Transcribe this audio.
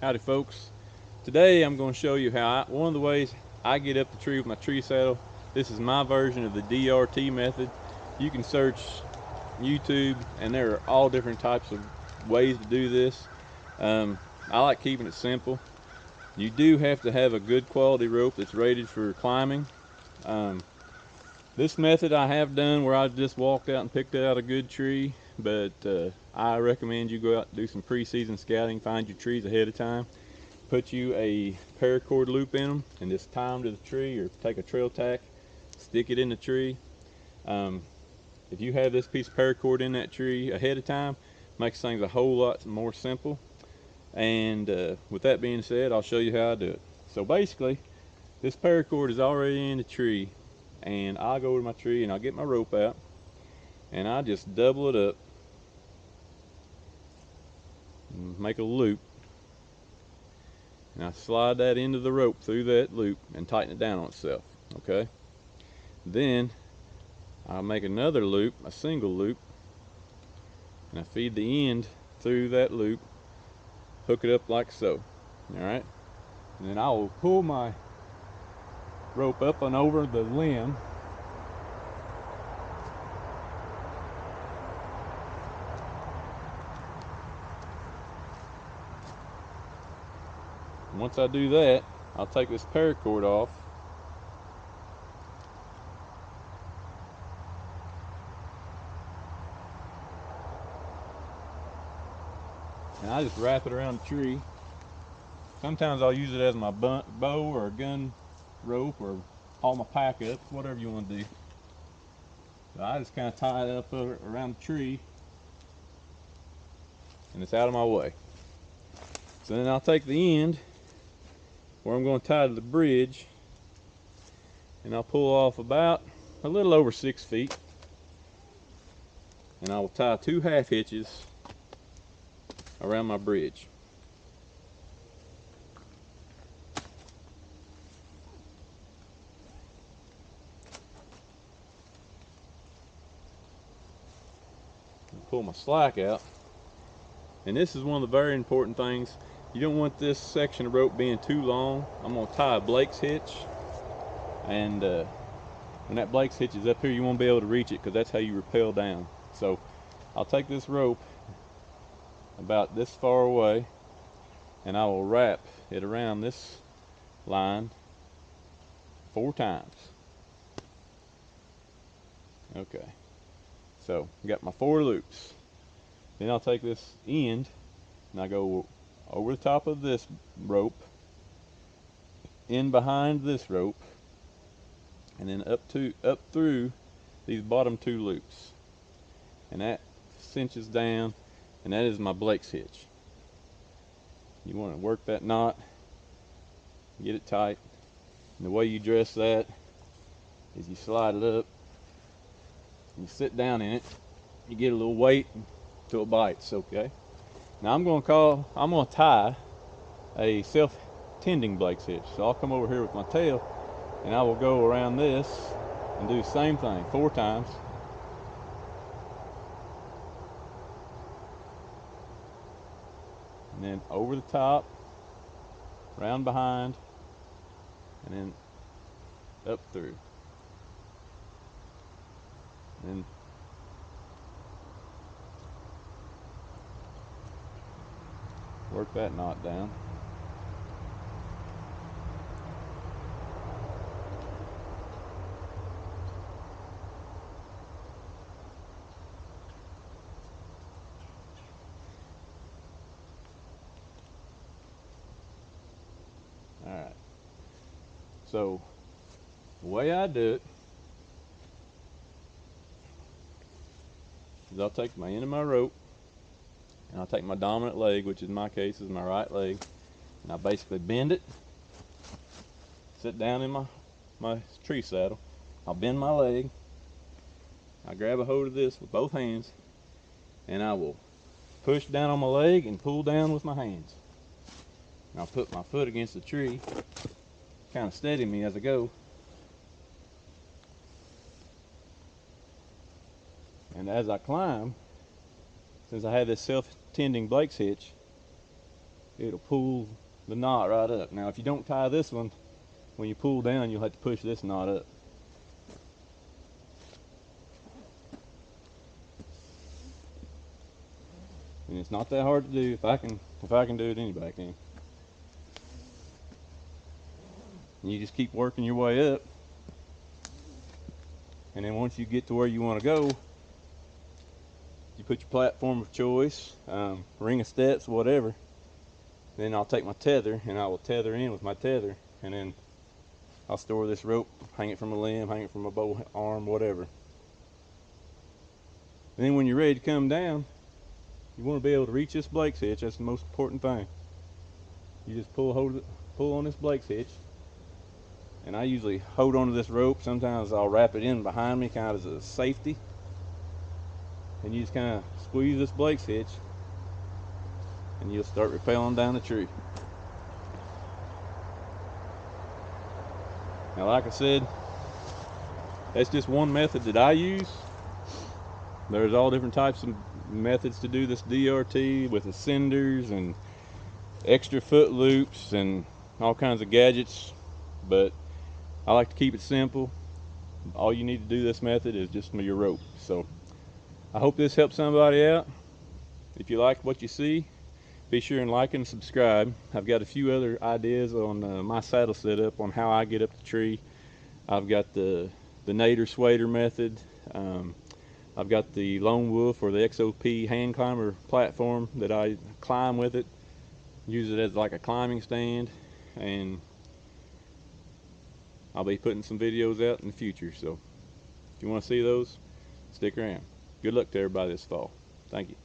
Howdy folks. Today I'm going to show you how one of the ways I get up the tree with my tree saddle. This is my version of the DRT method. You can search YouTube and there are all different types of ways to do this. I like keeping it simple. You do have to have a good quality rope that's rated for climbing. This method I have done where I just walked out and picked out a good tree, but I recommend you go out and do some pre-season scouting, find your trees ahead of time, put you a paracord loop in them and just tie them to the tree, or take a trail tack, stick it in the tree. If you have this piece of paracord in that tree ahead of time, makes things a whole lot more simple. And with that being said, I'll show you how I do it. So basically, this paracord is already in the tree, and I'll go to my tree and I'll get my rope out and I just double it up and make a loop, and I slide that into the rope through that loop and tighten it down on itself. Okay, then I'll make another loop, a single loop, and I feed the end through that loop, hook it up like so. Alright, and then I will pull my rope up and over the limb, and once I do that, I'll take this paracord off and I just wrap it around the tree. Sometimes I'll use it as my bow or a gun rope, or haul my pack up, whatever you want to do. So I just kind of tie it up around the tree and it's out of my way. So then I'll take the end where I'm going to tie to the bridge and I'll pull off about a little over 6 feet, and I will tie 2 half hitches around my bridge. Pull my slack out, and this is one of the very important things. You don't want this section of rope being too long. I'm going to tie a Blake's hitch, and when that Blake's hitch is up here, you won't be able to reach it because that's how you rappel down. So I'll take this rope about this far away and I will wrap it around this line 4 times. Okay, so I got my 4 loops. Then I'll take this end and I go over the top of this rope, in behind this rope, and then up through these bottom 2 loops, and that cinches down, and that is my Blake's hitch. You want to work that knot, get it tight, and the way you dress that is you slide it up, you sit down in it, you get a little weight till it bites. Okay, now I'm going to tie a self-tending Blake's hitch. So I'll come over here with my tail and I will go around this and do the same thing 4 times. And then over the top, round behind, and then up through. And work that knot down. Alright, so the way I do it is I'll take my end of my rope and I'll take my dominant leg, which in my case is my right leg, and I basically bend it, sit down in my tree saddle, I'll bend my leg, I grab a hold of this with both hands, and I will push down on my leg and pull down with my hands. And I'll put my foot against the tree, kind of steady me as I go. And as I climb, since I have this self-tending Blake's hitch, it'll pull the knot right up. Now if you don't tie this one, when you pull down, you'll have to push this knot up. And it's not that hard to do. If I can do it, anybody can. And you just keep working your way up. And then once you get to where you want to go, you put your platform of choice, ring of steps, whatever. Then I'll take my tether and I will tether in with my tether, and then I'll store this rope, hang it from a limb, hang it from a bow arm, whatever. And then when you're ready to come down, you want to be able to reach this Blake's hitch. That's the most important thing. You just pull on this Blake's hitch, and I usually hold onto this rope. Sometimes I'll wrap it in behind me, kind of as a safety. And you just kind of squeeze this Blake's hitch, and you'll start rappelling down the tree. Now, like I said, that's just one method that I use. There's all different types of methods to do this DRT with ascenders and extra foot loops and all kinds of gadgets, but I like to keep it simple. All you need to do this method is just your rope. So I hope this helps somebody out. If you like what you see, be sure and like and subscribe. I've got a few other ideas on my saddle setup on how I get up the tree. I've got the Nader Swader method. I've got the Lone Wolf or the XOP hand climber platform that I climb with it. Use it as like a climbing stand, and I'll be putting some videos out in the future. So if you want to see those, stick around. Good luck to everybody this fall. Thank you.